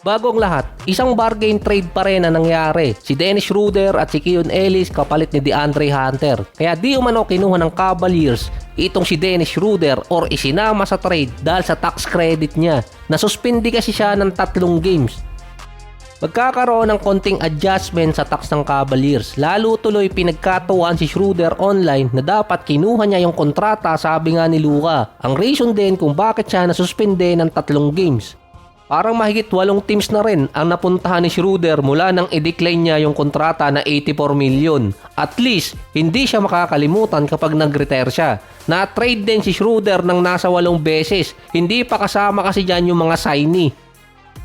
Bago ang lahat, isang bargain trade pa rin ang nangyari. Si Dennis Schroeder at si Keon Ellis kapalit ni DeAndre Hunter. Kaya di umano kinuha ng Cavaliers itong si Dennis Schroeder or isinama sa trade dahil sa tax credit niya. Nasuspindi kasi siya ng 3 games. Magkakaroon ng konting adjustment sa tax ng Cavaliers. Lalo tuloy pinagkatuwaan si Schroeder online na dapat kinuha niya yung kontrata, sabi nga ni Luka. Ang reason din kung bakit siya nasuspinde ng 3 games. Parang mahigit 8 teams na rin ang napuntahan ni Schroeder mula nang i-decline niya yung kontrata na 84 million. At least, hindi siya makakalimutan kapag nag-retire siya. Na-trade din si Schroeder ng nasa 8 beses. Hindi pa kasama kasi dyan yung mga signee.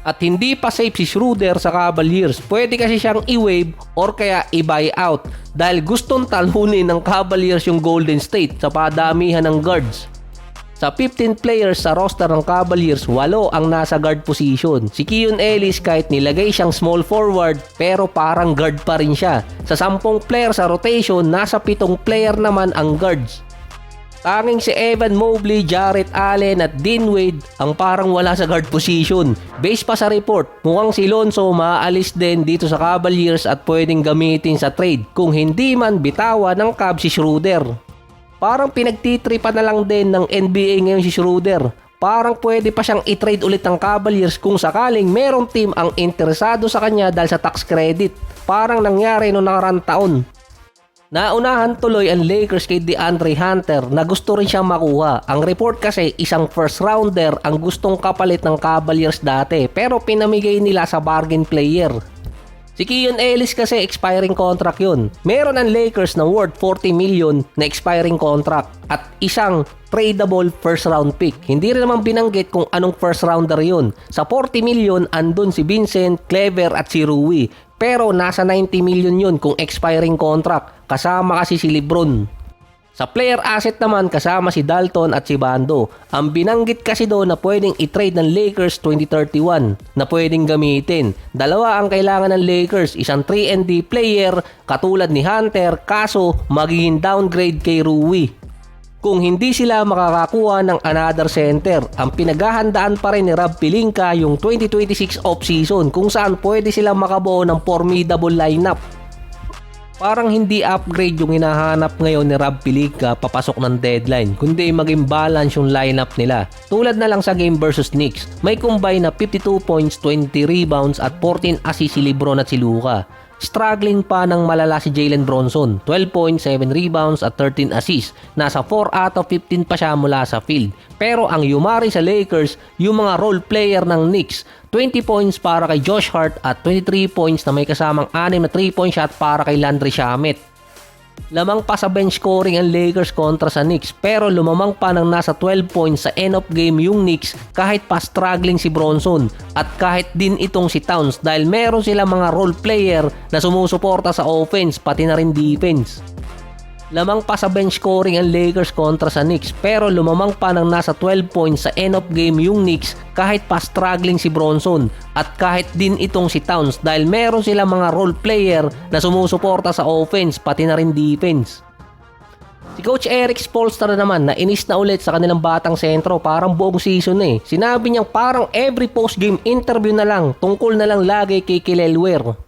At hindi pa safe si Schroeder sa Cavaliers. Pwede kasi siyang i-waive or kaya i-buy out dahil gustong talunin ng Cavaliers yung Golden State sa padamihan ng guards. Sa 15 players sa roster ng Cavaliers, 8 ang nasa guard position. Si Keon Ellis kahit nilagay siyang small forward pero parang guard pa rin siya. Sa 10 player sa rotation, nasa 7 player naman ang guards. Tanging si Evan Mobley, Jarrett Allen at Dean Wade ang parang wala sa guard position. Based pa sa report, mukhang si Lonzo maaalis din dito sa Cavaliers at pwedeng gamitin sa trade kung hindi man bitawan ng Cavs si Schroeder. Parang pinagtitripan na lang din ng NBA ngayon si Schroeder. Parang pwede pa siyang i-trade ulit ng Cavaliers kung sakaling merong team ang interesado sa kanya dahil sa tax credit. Parang nangyari noong nakarang taon. Naunahan tuloy ang Lakers kay DeAndre Hunter na gusto rin siyang makuha. Ang report kasi isang first rounder ang gustong kapalit ng Cavaliers dati pero pinamigay nila sa bargain player. Si Keon Ellis kasi expiring contract yun. Meron ang Lakers na worth 40 million na expiring contract at isang tradable first round pick. Hindi rin naman binanggit kung anong first rounder yun. Sa 40 million andun si Vincent, Clever at si Rui. Pero nasa 90 million yun kung expiring contract. Kasama kasi si LeBron. Sa player asset naman kasama si Dalton at si Bando. Ang binanggit kasi doon na pwedeng i-trade ng Lakers 2031 na pwedeng gamitin. 2 ang kailangan ng Lakers, isang 3&D player katulad ni Hunter kaso magiging downgrade kay Rui. Kung hindi sila makakakuha ng another center, ang pinaghahandaan pa rin ni Rob Pelinka yung 2026 offseason kung saan pwede silang makabuo ng formidable lineup. Parang hindi upgrade yung hinahanap ngayon ni Rob Pelinka papasok ng deadline, kundi maging balance yung lineup nila. Tulad na lang sa game versus Knicks, may combine na 52 points, 20 rebounds at 14 assists si LeBron at si Luka. Struggling pa ng malala si Jalen Bronson, 12 points, 7 rebounds at 13 assists. Nasa 4 out of 15 pa siya mula sa field. Pero ang yumari sa Lakers, yung mga role player ng Knicks, 20 points para kay Josh Hart at 23 points na may kasamang 6 na 3-point shot para kay Landry Shamet. Lamang pa sa bench scoring ang Lakers kontra sa Knicks pero lumamang pa ng nasa 12 points sa end of game yung Knicks kahit pa struggling si Bronson at kahit din itong si Towns dahil meron sila mga role player na sumusuporta sa offense pati na rin defense. Lamang pa sa bench scoring ang Lakers kontra sa Knicks pero lumamang pa ng nasa 12 points sa end of game yung Knicks kahit pa struggling si Bronson at kahit din itong si Towns dahil meron sila mga role player na sumusuporta sa offense pati na rin defense. Si Coach Erik Spoelstra naman na inis na ulit sa kanilang batang sentro parang buong season eh. Sinabi niyang parang every post-game interview na lang tungkol na lang lagi kay Kelelwer.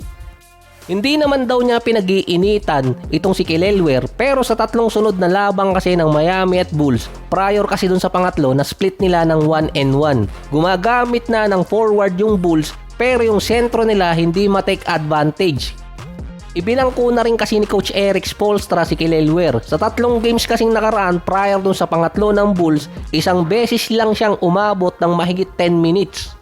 Hindi naman daw niya pinag-iinitan itong si Kelelwer pero sa 3 sunod na labang kasi ng Miami at Bulls, prior kasi dun sa pangatlo na split nila ng 1-1. Gumagamit na ng forward yung Bulls pero yung sentro nila hindi ma-take advantage. Ibinangko na rin kasi ni Coach Erik Spoelstra si Kelelwer. Sa 3 games kasing nakaraan prior dun sa pangatlo ng Bulls, isang beses lang siyang umabot ng mahigit 10 minutes.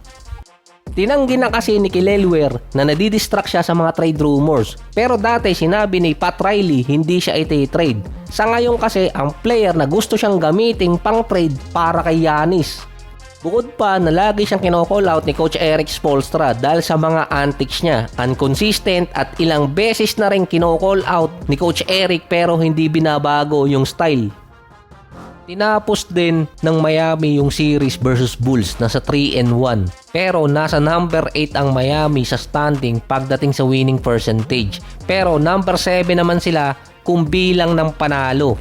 Tinanggi na kasi ni Kelelwer na nadidistract siya sa mga trade rumors. Pero dati sinabi ni Pat Riley hindi siya iti-trade. Sa ngayon kasi ang player na gusto siyang gamiting pang trade para kay Giannis. Bukod pa na lagi siyang kino-call out ni Coach Erik Spoelstra dahil sa mga antics niya, inconsistent at ilang beses na rin kino-call out ni Coach Erik pero hindi binabago yung style. Tinapos din ng Miami yung series versus Bulls nasa 3-1 pero nasa number 8 ang Miami sa standing pagdating sa winning percentage pero number 7 naman sila kung bilang ng panalo.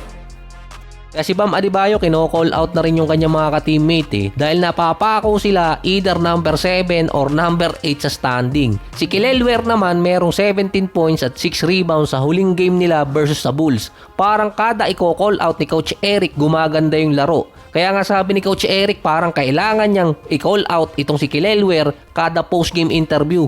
Kaya si Bam Adebayo kino-call out na rin yung kanyang mga ka-teammate dahil napapako sila either number 7 or number 8 sa standing. Si Kilelwer naman merong 17 points at 6 rebounds sa huling game nila versus sa Bulls. Parang kada i-call out ni Coach Eric gumaganda yung laro. Kaya nga sabi ni Coach Eric parang kailangan niyang i-call out itong si Kilelwer kada post-game interview.